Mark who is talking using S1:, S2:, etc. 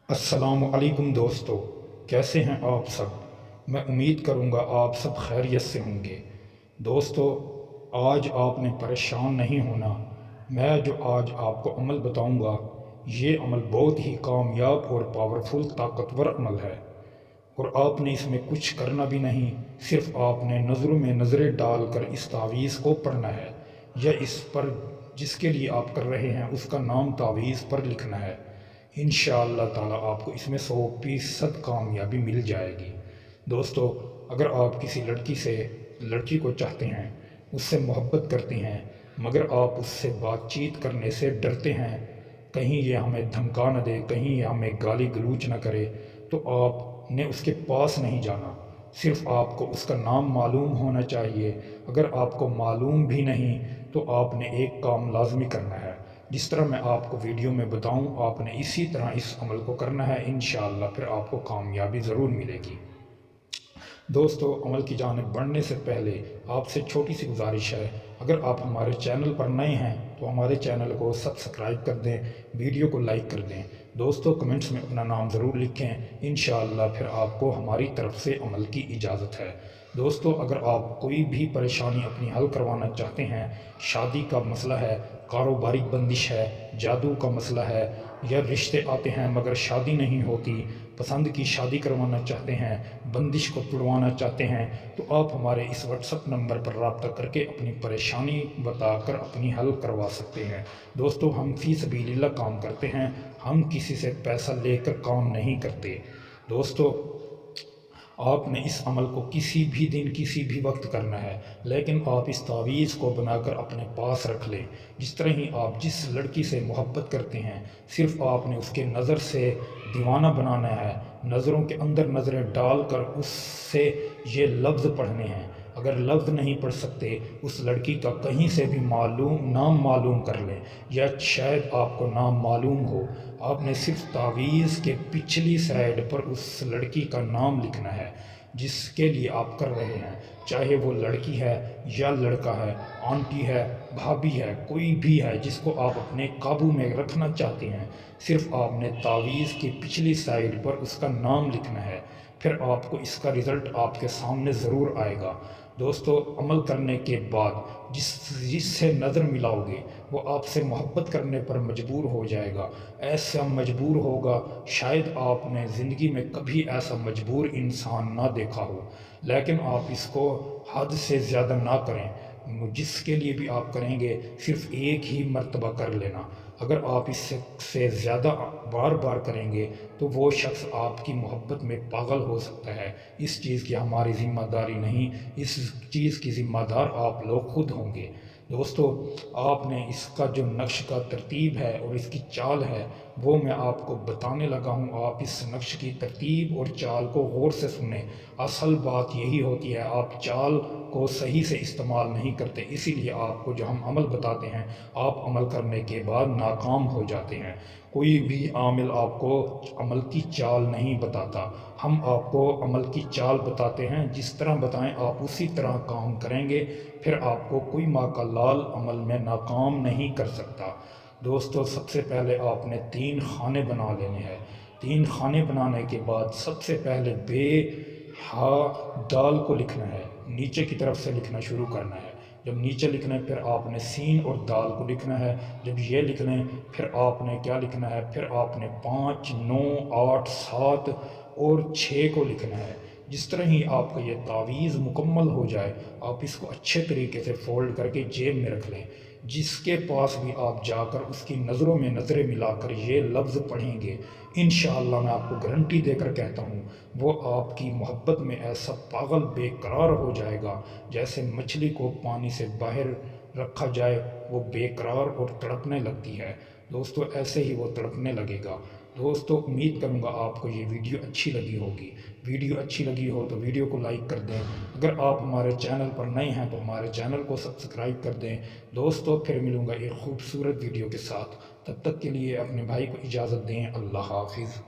S1: अस्सलाम वालेकुम दोस्तों, कैसे हैं आप सब। मैं उम्मीद करूंगा आप सब खैरियत से होंगे। दोस्तों, आज आपने परेशान नहीं होना। मैं जो आज आपको अमल बताऊंगा, ये अमल बहुत ही कामयाब और पावरफुल ताकतवर अमल है। और आपने इसमें कुछ करना भी नहीं, सिर्फ आपने नज़रों में नज़रें डालकर इस तावीज़ को पढ़ना है, या इस पर जिसके लिए आप कर रहे हैं उसका नाम तावीज़ पर लिखना है। इंशाअल्लाह ताला आपको इसमें 100% कामयाबी मिल जाएगी। दोस्तों, अगर आप किसी लड़की को चाहते हैं, उससे मोहब्बत करते हैं, मगर आप उससे बातचीत करने से डरते हैं, कहीं ये हमें धमका न दे, कहीं ये हमें गाली गलौज न करे, तो आपने उसके पास नहीं जाना। सिर्फ आपको उसका नाम मालूम होना चाहिए। अगर आपको मालूम भी नहीं तो आपने एक काम लाजमी करना है। जिस तरह मैं आपको वीडियो में बताऊं, आपने इसी तरह इस अमल को करना है। इंशाअल्लाह फिर आपको कामयाबी ज़रूर मिलेगी। दोस्तों, अमल की जानिब बढ़ने से पहले आपसे छोटी सी गुजारिश है, अगर आप हमारे चैनल पर नए हैं तो हमारे चैनल को सब्सक्राइब कर दें, वीडियो को लाइक कर दें। दोस्तों, कमेंट्स में अपना नाम ज़रूर लिखें। इंशाअल्लाह फिर आपको हमारी तरफ से अमल की इजाज़त है। दोस्तों, अगर आप कोई भी परेशानी अपनी हल करवाना चाहते हैं, शादी का मसला है, कारोबारी बंदिश है, जादू का मसला है, या रिश्ते आते हैं मगर शादी नहीं होती, पसंद की शादी करवाना चाहते हैं, बंदिश को तुड़वाना चाहते हैं, तो आप हमारे इस व्हाट्सएप नंबर पर रब्ता करके अपनी परेशानी बताकर अपनी हल करवा सकते हैं। दोस्तों, हम फी सबीलिल्लाह काम करते हैं, हम किसी से पैसा लेकर काम नहीं करते। दोस्तों, आपने इस अमल को किसी भी दिन किसी भी वक्त करना है, लेकिन आप इस तावीज़ को बनाकर अपने पास रख लें। जिस तरह ही आप जिस लड़की से मोहब्बत करते हैं, सिर्फ आपने उसके नज़र से दीवाना बनाना है, नज़रों के अंदर नज़रें डालकर उससे ये लफ्ज़ पढ़ने हैं। अगर लफ्ज़ नहीं पढ़ सकते, उस लड़की का कहीं से भी नाम मालूम कर लें, या शायद आपको नाम मालूम हो, आपने सिर्फ तावीज़ के पिछली साइड पर उस लड़की का नाम लिखना है जिसके लिए आप कर रहे हैं। चाहे वो लड़की है या लड़का है, आंटी है, भाभी है, कोई भी है जिसको आप अपने काबू में रखना चाहते हैं, सिर्फ आपने तावीज़ की पिछली साइड पर उसका नाम लिखना है। फिर आपको इसका रिज़ल्ट आपके सामने ज़रूर आएगा। दोस्तों, अमल करने के बाद जिससे नज़र मिलाओगे, वो आपसे मोहब्बत करने पर मजबूर हो जाएगा। ऐसा मजबूर होगा, शायद आपने ज़िंदगी में कभी ऐसा मजबूर इंसान ना देखा हो। लेकिन आप इसको हद से ज़्यादा ना करें। जिसके लिए भी आप करेंगे, सिर्फ एक ही मर्तबा कर लेना। अगर आप इससे ज़्यादा बार बार करेंगे तो वो शख्स आपकी मोहब्बत में पागल हो सकता है। इस चीज़ की हमारी ज़िम्मेदारी नहीं, इस चीज़ की ज़िम्मेदार आप लोग खुद होंगे। दोस्तों, आपने इसका जो नक्श का तरतीब है और इसकी चाल है, वो मैं आपको बताने लगा हूँ। आप इस नक्श की तरतीब और चाल को गौर से सुने। असल बात यही होती है, आप चाल को सही से इस्तेमाल नहीं करते, इसीलिए आपको जो हम अमल बताते हैं, आप अमल करने के बाद नाकाम हो जाते हैं। कोई भी आमिल आपको अमल की चाल नहीं बताता, हम आपको अमल की चाल बताते हैं। जिस तरह बताएं आप उसी तरह काम करेंगे, फिर आपको कोई माँ का लाल अमल में नाकाम नहीं कर सकता। दोस्तों, सबसे पहले आपने 3 खाने बना लेने हैं। 3 खाने बनाने के बाद सबसे पहले बे हा दाल को लिखना है, नीचे की तरफ से लिखना शुरू करना है। जब नीचे लिखना है, फिर आपने सीन और दाल को लिखना है। जब ये लिख लें, फिर आपने क्या लिखना है, फिर आपने 5, 9, 8, 7 और 6 को लिखना है। जिस तरह ही आपका ये तावीज़ मुकम्मल हो जाए, आप इसको अच्छे तरीके से फ़ोल्ड करके जेब में रख लें। जिसके पास भी आप जाकर उसकी नज़रों में नज़रें मिलाकर ये लफ्ज़ पढ़ेंगे, इंशाअल्लाह मैं आपको गारंटी देकर कहता हूँ, वो आपकी मोहब्बत में ऐसा पागल बेकरार हो जाएगा, जैसे मछली को पानी से बाहर रखा जाए, वो बेकरार और तड़पने लगती है। दोस्तों, ऐसे ही वो तड़पने लगेगा। दोस्तों, उम्मीद करूँगा आपको ये वीडियो अच्छी लगी होगी। वीडियो अच्छी लगी हो तो वीडियो को लाइक कर दें। अगर आप हमारे चैनल पर नए हैं तो हमारे चैनल को सब्सक्राइब कर दें। दोस्तों, फिर मिलूँगा एक खूबसूरत वीडियो के साथ। तब तक के लिए अपने भाई को इजाज़त दें। अल्लाह हाफिज़।